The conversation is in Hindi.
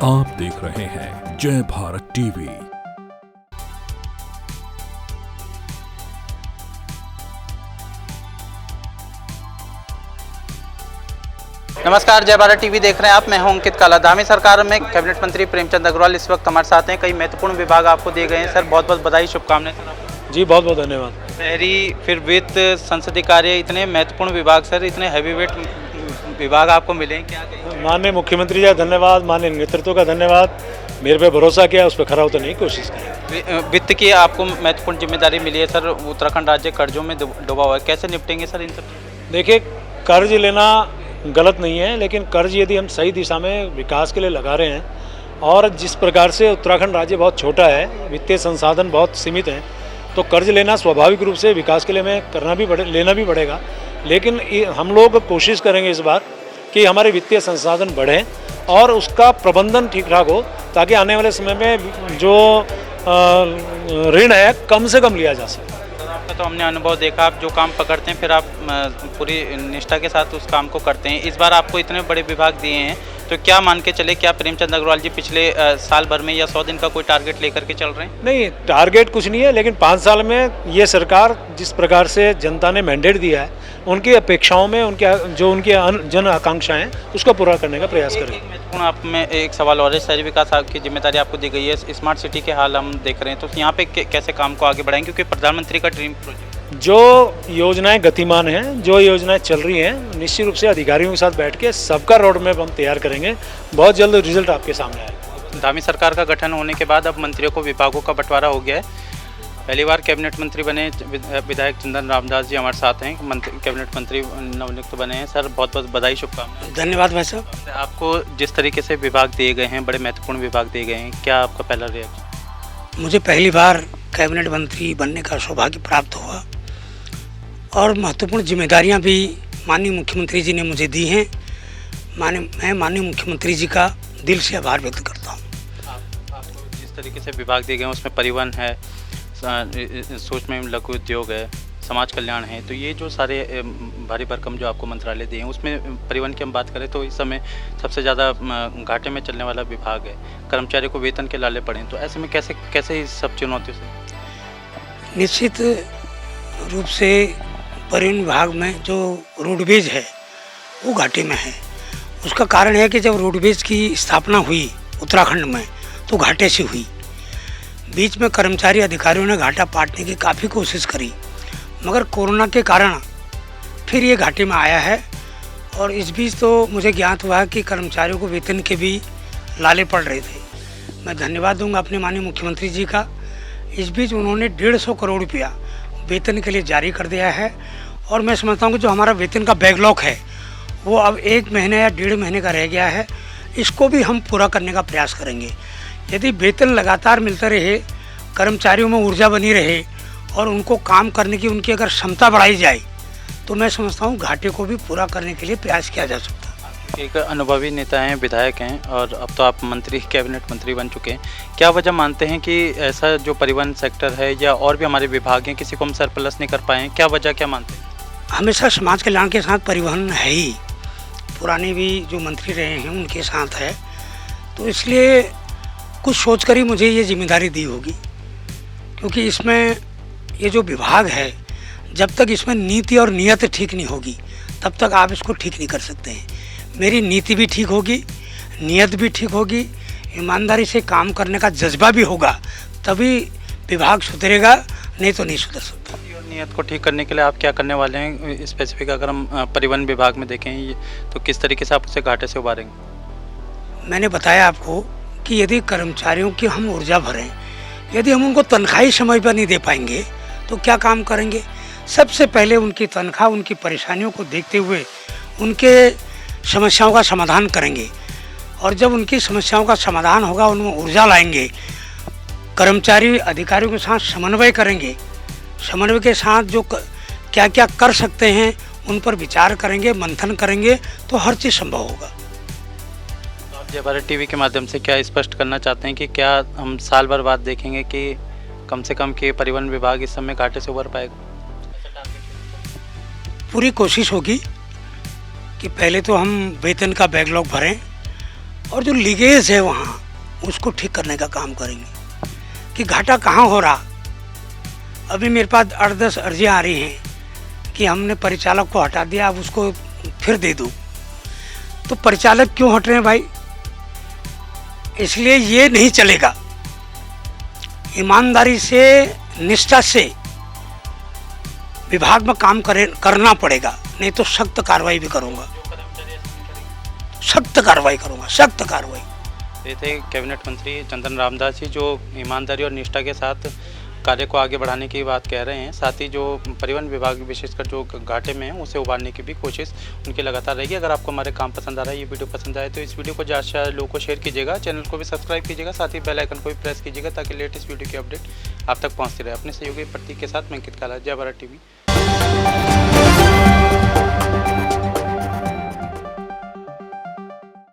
आप देख रहे हैं जय भारत टीवी। नमस्कार, जय भारत टीवी देख रहे हैं आप। मैं हूं अंकित काला। धामी सरकार में कैबिनेट मंत्री प्रेमचंद अग्रवाल इस वक्त हमारे साथ हैं। कई महत्वपूर्ण विभाग आपको दिए गए हैं। सर, बहुत बहुत बधाई, शुभकामनाएं सर आपको। जी बहुत बहुत धन्यवाद। शहरी, फिर वित्त, संसदीय कार्य, इतने महत्वपूर्ण विभाग सर, इतने हैवी वेट विभाग आपको मिले हैं, क्या कहेंगे? माननीय मुख्यमंत्री जी का धन्यवाद, माननीय नेतृत्व का धन्यवाद। मेरे पे भरोसा किया, उस पर खरा उतरने की कोशिश की। वित्त की आपको महत्वपूर्ण जिम्मेदारी मिली है सर। उत्तराखंड राज्य कर्जों में डूबा हुआ है, कैसे निपटेंगे सर इन सब? देखिए, कर्ज लेना गलत नहीं है, लेकिन कर्ज यदि हम सही दिशा में विकास के लिए लगा रहे हैं, और जिस प्रकार से उत्तराखंड राज्य बहुत छोटा है, वित्तीय संसाधन बहुत सीमित हैं, तो कर्ज लेना स्वाभाविक रूप से विकास के लिए हमें लेना भी पड़ेगा। लेकिन हम लोग कोशिश करेंगे इस बार कि हमारे वित्तीय संसाधन बढ़ें और उसका प्रबंधन ठीक ठाक हो, ताकि आने वाले समय में जो ऋण है कम से कम लिया जा सके। आपका तो हमने अनुभव देखा, आप जो काम पकड़ते हैं फिर आप पूरी निष्ठा के साथ उस काम को करते हैं। इस बार आपको इतने बड़े विभाग दिए हैं, तो क्या मान के चले, क्या प्रेमचंद अग्रवाल जी पिछले साल भर में या 100 दिन का कोई टारगेट लेकर के चल रहे हैं? नहीं, टारगेट कुछ नहीं है, लेकिन 5 साल में ये सरकार जिस प्रकार से जनता ने मैंडेट दिया है, उनकी अपेक्षाओं में उनकी जन आकांक्षाएं, उसको पूरा करने का प्रयास करें। महत्वपूर्ण आप में एक सवाल और है, शहरी विकास की जिम्मेदारी आपको दी गई है। स्मार्ट सिटी के हाल हम देख रहे हैं, तो यहाँ पे कैसे काम को आगे बढ़ाएंगे, क्योंकि प्रधानमंत्री का ड्रीम प्रोजेक्ट जो योजनाएं गतिमान हैं, जो योजनाएं चल रही हैं, निश्चित रूप से अधिकारियों के साथ बैठ के सबका रोड मैप हम तैयार करेंगे। बहुत जल्द रिजल्ट आपके सामने आएगा। धामी सरकार का गठन होने के बाद अब मंत्रियों को विभागों का बंटवारा हो गया है। पहली बार कैबिनेट मंत्री बने विधायक चंदन रामदास जी हमारे साथ हैं, कैबिनेट मंत्री नवनियुक्त बने हैं। सर, बहुत बहुत बधाई, शुभकामनाएं। धन्यवाद भाई साहब। आपको जिस तरीके से विभाग दिए गए हैं, बड़े महत्वपूर्ण विभाग दिए गए हैं, क्या आपका पहला रिएक्शन? मुझे पहली बार कैबिनेट मंत्री बनने का सौभाग्य प्राप्त हुआ और महत्वपूर्ण जिम्मेदारियां भी माननीय मुख्यमंत्री जी ने मुझे दी हैं। मैं माननीय मुख्यमंत्री जी का दिल से आभार व्यक्त करता हूं। आपको जिस तरीके से विभाग दिए गए हैं, उसमें परिवहन है, सूक्ष्म एवं लघु उद्योग है, समाज कल्याण है, तो ये जो सारे भारी भरकम जो आपको मंत्रालय दिए हैं, उसमें परिवहन की हम बात करें तो इस समय सबसे ज़्यादा घाटे में चलने वाला विभाग है। कर्मचारियों को वेतन के लाले पड़े, तो ऐसे में कैसे इस सब चुनौतियों से? निश्चित रूप से परिवहन विभाग में जो रोडवेज है वो घाटे में है। उसका कारण है कि जब रोडवेज की स्थापना हुई उत्तराखंड में तो घाटे से हुई। बीच में कर्मचारी अधिकारियों ने घाटा पाटने की काफ़ी कोशिश करी, मगर कोरोना के कारण फिर ये घाटे में आया है। और इस बीच तो मुझे ज्ञात हुआ कि कर्मचारियों को वेतन के भी लाले पड़ रहे थे। मैं धन्यवाद दूंगा अपने माननीय मुख्यमंत्री जी का। इस बीच उन्होंने 150 करोड़ रुपया वेतन के लिए जारी कर दिया है, और मैं समझता हूँ कि जो हमारा वेतन का बैकलॉग है वो अब 1 महीने या 1.5 महीने का रह गया है। इसको भी हम पूरा करने का प्रयास करेंगे। यदि वेतन लगातार मिलता रहे, कर्मचारियों में ऊर्जा बनी रहे और उनको काम करने की उनकी अगर क्षमता बढ़ाई जाए, तो मैं समझता हूँ घाटे को भी पूरा करने के लिए प्रयास किया जा सकता है। एक अनुभवी नेता हैं, विधायक हैं, और अब तो आप कैबिनेट मंत्री बन चुके हैं। क्या वजह मानते हैं कि ऐसा जो परिवहन सेक्टर है या और भी हमारे विभाग हैं, किसी को हम सरप्लस नहीं कर पाए हैं? क्या वजह, क्या मानते हैं? हमेशा समाज कल्याण के साथ परिवहन है ही, पुराने भी जो मंत्री रहे हैं उनके साथ है, तो इसलिए कुछ सोचकर ही मुझे ये जिम्मेदारी दी होगी। क्योंकि इसमें ये जो विभाग है, जब तक इसमें नीति और नियत ठीक नहीं होगी तब तक आप इसको ठीक नहीं कर सकते हैं। मेरी नीति भी ठीक होगी, नियत भी ठीक होगी, ईमानदारी से काम करने का जज्बा भी होगा, तभी विभाग सुधरेगा, नहीं तो नहीं सुधर सकता। नियत को ठीक करने के लिए आप क्या करने वाले हैं स्पेसिफिक? अगर हम परिवहन विभाग में देखें तो किस तरीके से आप उसे घाटे से उबारेंगे? मैंने बताया आपको कि यदि कर्मचारियों की हम ऊर्जा भरें, यदि हम उनको तनख्वाही समय पर नहीं दे पाएंगे तो क्या काम करेंगे? सबसे पहले उनकी तनख्वाह, उनकी परेशानियों को देखते हुए उनके समस्याओं का समाधान करेंगे, और जब उनकी समस्याओं का समाधान होगा, उनमें ऊर्जा लाएंगे, कर्मचारी अधिकारियों के साथ समन्वय करेंगे, समन्वय के साथ जो क्या क्या कर सकते हैं उन पर विचार करेंगे, मंथन करेंगे, तो हर चीज़ संभव होगा। आप जय भारत टीवी के माध्यम से क्या स्पष्ट करना चाहते हैं कि क्या हम साल भर बाद देखेंगे कि कम से कम कि परिवहन विभाग इस समय घाटे से उबर पाएगा? पूरी कोशिश होगी कि पहले तो हम वेतन का बैकलॉग भरें और जो लीकेज है वहाँ उसको ठीक करने का काम करेंगे कि घाटा कहाँ हो रहा। अभी मेरे पास 8-10 अर्जियाँ आ रही हैं कि हमने परिचालक को हटा दिया, अब उसको फिर दे दो। तो परिचालक क्यों हट रहे हैं भाई? इसलिए ये नहीं चलेगा। ईमानदारी से, निष्ठा से विभाग में काम करना पड़ेगा, नहीं तो सख्त कार्रवाई भी करूँगा, सख्त कार्रवाई करूँगा, सख्त कार्रवाई। ये थे कैबिनेट मंत्री चंदन रामदास जी, जो ईमानदारी और निष्ठा के साथ कार्य को आगे बढ़ाने की बात कह रहे हैं। साथ ही जो परिवहन विभाग विशेषकर जो घाटे में है उसे उबारने की भी कोशिश उनकी लगातार रहेगी। अगर आपको हमारे काम पसंद आ रहा है, ये वीडियो पसंद आए तो इस वीडियो को ज़्यादा से ज़्यादा लोगों को शेयर कीजिएगा, चैनल को भी सब्सक्राइब कीजिएगा, साथ ही बेल आइकन को भी प्रेस कीजिएगा ताकि लेटेस्ट वीडियो की अपडेट आप तक पहुँचती रहे। अपने सहयोगी प्रतीक के साथ मैं अंकित काला, जय भारत टीवी।